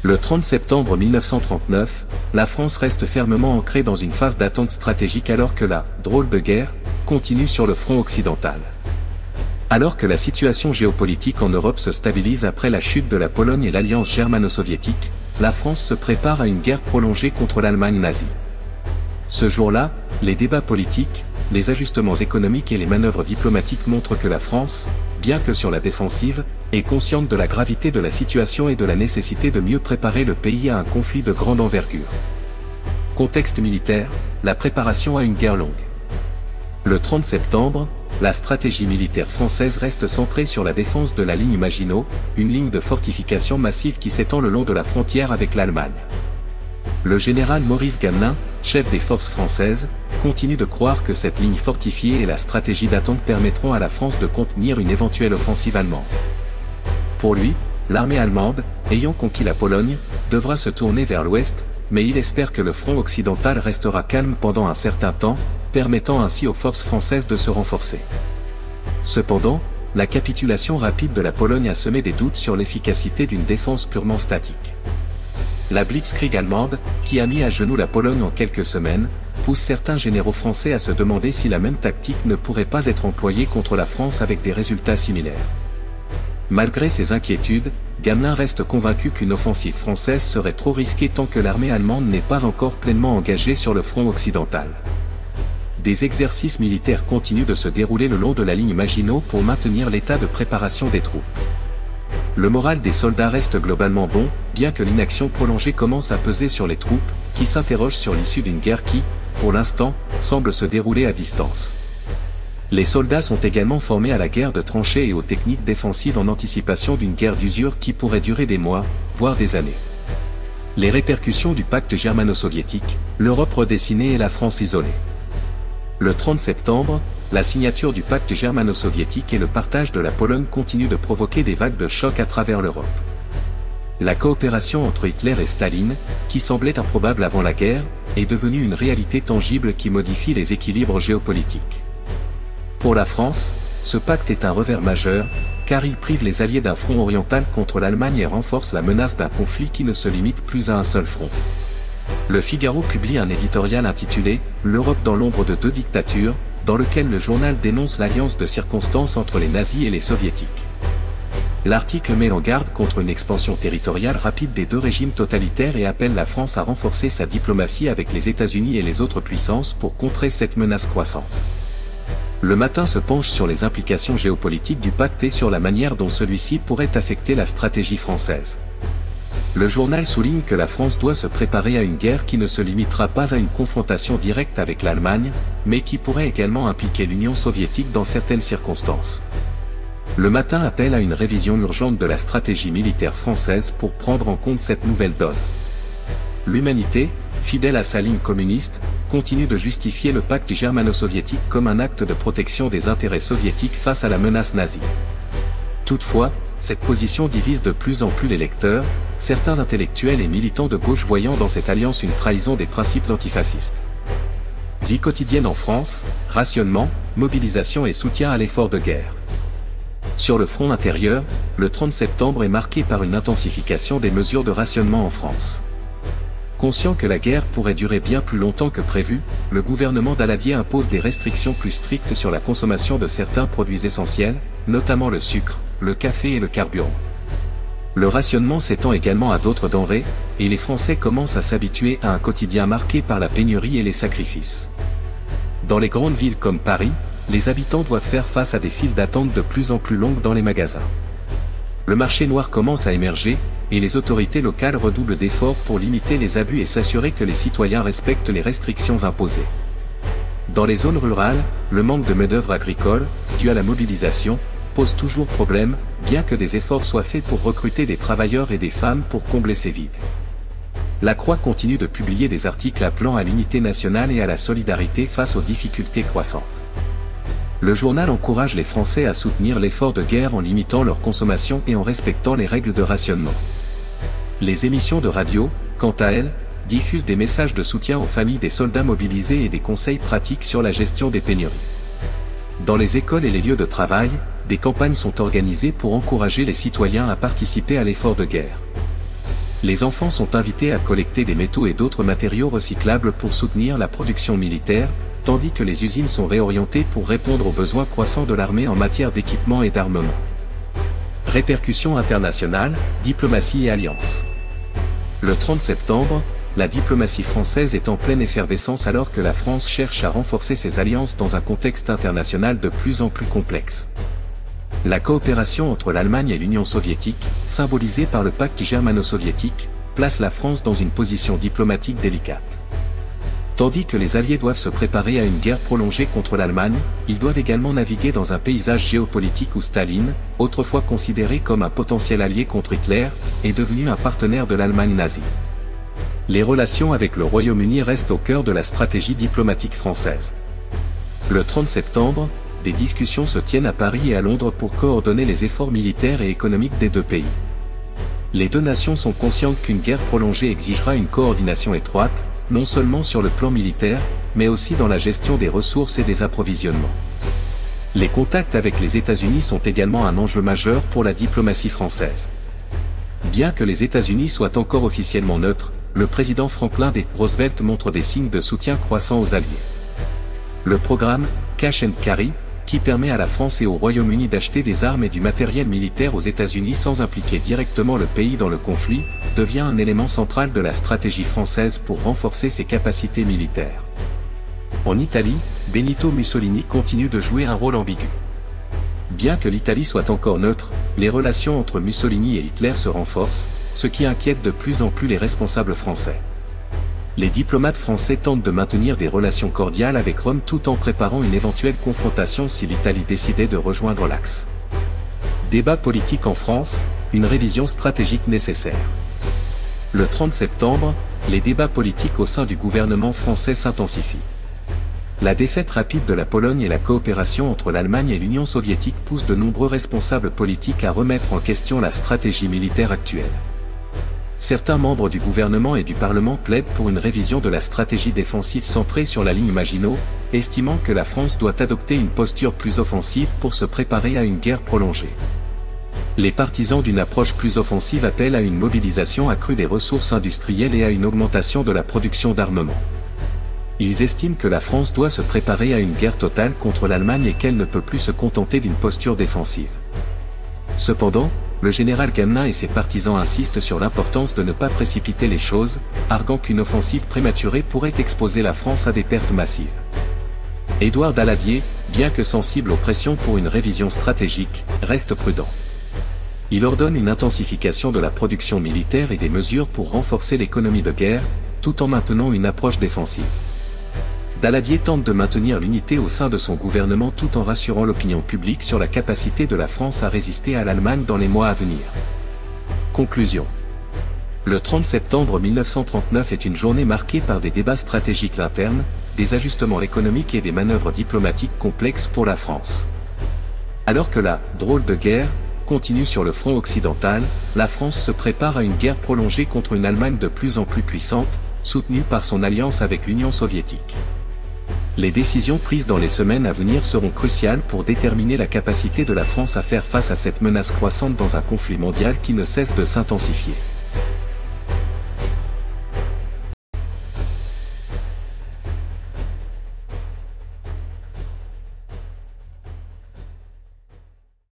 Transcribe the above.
Le 30 septembre 1939, la France reste fermement ancrée dans une phase d'attente stratégique alors que la « drôle de guerre » continue sur le front occidental. Alors que la situation géopolitique en Europe se stabilise après la chute de la Pologne et l'alliance germano-soviétique, la France se prépare à une guerre prolongée contre l'Allemagne nazie. Ce jour-là, les débats politiques, les ajustements économiques et les manœuvres diplomatiques montrent que la France, bien que sur la défensive, est consciente de la gravité de la situation et de la nécessité de mieux préparer le pays à un conflit de grande envergure. Contexte militaire, la préparation à une guerre longue. Le 30 septembre, la stratégie militaire française reste centrée sur la défense de la ligne Maginot, une ligne de fortification massive qui s'étend le long de la frontière avec l'Allemagne. Le général Maurice Gamelin, chef des forces françaises, continue de croire que cette ligne fortifiée et la stratégie d'attente permettront à la France de contenir une éventuelle offensive allemande. Pour lui, l'armée allemande, ayant conquis la Pologne, devra se tourner vers l'ouest, mais il espère que le front occidental restera calme pendant un certain temps, permettant ainsi aux forces françaises de se renforcer. Cependant, la capitulation rapide de la Pologne a semé des doutes sur l'efficacité d'une défense purement statique. La Blitzkrieg allemande, qui a mis à genoux la Pologne en quelques semaines, pousse certains généraux français à se demander si la même tactique ne pourrait pas être employée contre la France avec des résultats similaires. Malgré ces inquiétudes, Gamelin reste convaincu qu'une offensive française serait trop risquée tant que l'armée allemande n'est pas encore pleinement engagée sur le front occidental. Des exercices militaires continuent de se dérouler le long de la ligne Maginot pour maintenir l'état de préparation des troupes. Le moral des soldats reste globalement bon, bien que l'inaction prolongée commence à peser sur les troupes, qui s'interrogent sur l'issue d'une guerre qui, pour l'instant, semble se dérouler à distance. Les soldats sont également formés à la guerre de tranchées et aux techniques défensives en anticipation d'une guerre d'usure qui pourrait durer des mois, voire des années. Les répercussions du pacte germano-soviétique, l'Europe redessinée et la France isolée. Le 30 septembre, la signature du pacte germano-soviétique et le partage de la Pologne continuent de provoquer des vagues de choc à travers l'Europe. La coopération entre Hitler et Staline, qui semblait improbable avant la guerre, est devenue une réalité tangible qui modifie les équilibres géopolitiques. Pour la France, ce pacte est un revers majeur, car il prive les alliés d'un front oriental contre l'Allemagne et renforce la menace d'un conflit qui ne se limite plus à un seul front. Le Figaro publie un éditorial intitulé « L'Europe dans l'ombre de deux dictatures », dans lequel le journal dénonce l'alliance de circonstances entre les nazis et les soviétiques. L'article met en garde contre une expansion territoriale rapide des deux régimes totalitaires et appelle la France à renforcer sa diplomatie avec les États-Unis et les autres puissances pour contrer cette menace croissante. Le Matin se penche sur les implications géopolitiques du pacte et sur la manière dont celui-ci pourrait affecter la stratégie française. Le journal souligne que la France doit se préparer à une guerre qui ne se limitera pas à une confrontation directe avec l'Allemagne, mais qui pourrait également impliquer l'Union soviétique dans certaines circonstances. Le Matin appelle à une révision urgente de la stratégie militaire française pour prendre en compte cette nouvelle donne. L'Humanité, fidèle à sa ligne communiste, continue de justifier le pacte germano-soviétique comme un acte de protection des intérêts soviétiques face à la menace nazie. Toutefois, cette position divise de plus en plus les lecteurs, certains intellectuels et militants de gauche voyant dans cette alliance une trahison des principes antifascistes. Vie quotidienne en France, rationnement, mobilisation et soutien à l'effort de guerre. Sur le front intérieur, le 30 septembre est marqué par une intensification des mesures de rationnement en France. Conscient que la guerre pourrait durer bien plus longtemps que prévu, le gouvernement Daladier impose des restrictions plus strictes sur la consommation de certains produits essentiels, notamment le sucre, le café et le carburant. Le rationnement s'étend également à d'autres denrées, et les Français commencent à s'habituer à un quotidien marqué par la pénurie et les sacrifices. Dans les grandes villes comme Paris, les habitants doivent faire face à des files d'attente de plus en plus longues dans les magasins. Le marché noir commence à émerger, et les autorités locales redoublent d'efforts pour limiter les abus et s'assurer que les citoyens respectent les restrictions imposées. Dans les zones rurales, le manque de main-d'œuvre agricole, dû à la mobilisation, pose toujours problème, bien que des efforts soient faits pour recruter des travailleurs et des femmes pour combler ces vides. La Croix continue de publier des articles appelant à l'unité nationale et à la solidarité face aux difficultés croissantes. Le journal encourage les Français à soutenir l'effort de guerre en limitant leur consommation et en respectant les règles de rationnement. Les émissions de radio, quant à elles, diffusent des messages de soutien aux familles des soldats mobilisés et des conseils pratiques sur la gestion des pénuries. Dans les écoles et les lieux de travail, des campagnes sont organisées pour encourager les citoyens à participer à l'effort de guerre. Les enfants sont invités à collecter des métaux et d'autres matériaux recyclables pour soutenir la production militaire, tandis que les usines sont réorientées pour répondre aux besoins croissants de l'armée en matière d'équipement et d'armement. Répercussions internationales, diplomatie et alliances. Le 30 septembre, la diplomatie française est en pleine effervescence alors que la France cherche à renforcer ses alliances dans un contexte international de plus en plus complexe. La coopération entre l'Allemagne et l'Union soviétique, symbolisée par le pacte germano-soviétique, place la France dans une position diplomatique délicate. Tandis que les Alliés doivent se préparer à une guerre prolongée contre l'Allemagne, ils doivent également naviguer dans un paysage géopolitique où Staline, autrefois considéré comme un potentiel allié contre Hitler, est devenu un partenaire de l'Allemagne nazie. Les relations avec le Royaume-Uni restent au cœur de la stratégie diplomatique française. Le 30 septembre, des discussions se tiennent à Paris et à Londres pour coordonner les efforts militaires et économiques des deux pays. Les deux nations sont conscientes qu'une guerre prolongée exigera une coordination étroite, non seulement sur le plan militaire, mais aussi dans la gestion des ressources et des approvisionnements. Les contacts avec les États-Unis sont également un enjeu majeur pour la diplomatie française. Bien que les États-Unis soient encore officiellement neutres, le président Franklin D. Roosevelt montre des signes de soutien croissant aux Alliés. Le programme Cash and Carry, qui permet à la France et au Royaume-Uni d'acheter des armes et du matériel militaire aux États-Unis sans impliquer directement le pays dans le conflit, devient un élément central de la stratégie française pour renforcer ses capacités militaires. En Italie, Benito Mussolini continue de jouer un rôle ambigu. Bien que l'Italie soit encore neutre, les relations entre Mussolini et Hitler se renforcent, ce qui inquiète de plus en plus les responsables français. Les diplomates français tentent de maintenir des relations cordiales avec Rome tout en préparant une éventuelle confrontation si l'Italie décidait de rejoindre l'Axe. Débat politique en France, une révision stratégique nécessaire. Le 30 septembre, les débats politiques au sein du gouvernement français s'intensifient. La défaite rapide de la Pologne et la coopération entre l'Allemagne et l'Union soviétique poussent de nombreux responsables politiques à remettre en question la stratégie militaire actuelle. Certains membres du gouvernement et du Parlement plaident pour une révision de la stratégie défensive centrée sur la ligne Maginot, estimant que la France doit adopter une posture plus offensive pour se préparer à une guerre prolongée. Les partisans d'une approche plus offensive appellent à une mobilisation accrue des ressources industrielles et à une augmentation de la production d'armement. Ils estiment que la France doit se préparer à une guerre totale contre l'Allemagne et qu'elle ne peut plus se contenter d'une posture défensive. Cependant, le général Gamelin et ses partisans insistent sur l'importance de ne pas précipiter les choses, arguant qu'une offensive prématurée pourrait exposer la France à des pertes massives. Édouard Daladier, bien que sensible aux pressions pour une révision stratégique, reste prudent. Il ordonne une intensification de la production militaire et des mesures pour renforcer l'économie de guerre, tout en maintenant une approche défensive. Daladier tente de maintenir l'unité au sein de son gouvernement tout en rassurant l'opinion publique sur la capacité de la France à résister à l'Allemagne dans les mois à venir. Conclusion. Le 30 septembre 1939 est une journée marquée par des débats stratégiques internes, des ajustements économiques et des manœuvres diplomatiques complexes pour la France. Alors que la « drôle de guerre » continue sur le front occidental, la France se prépare à une guerre prolongée contre une Allemagne de plus en plus puissante, soutenue par son alliance avec l'Union soviétique. Les décisions prises dans les semaines à venir seront cruciales pour déterminer la capacité de la France à faire face à cette menace croissante dans un conflit mondial qui ne cesse de s'intensifier.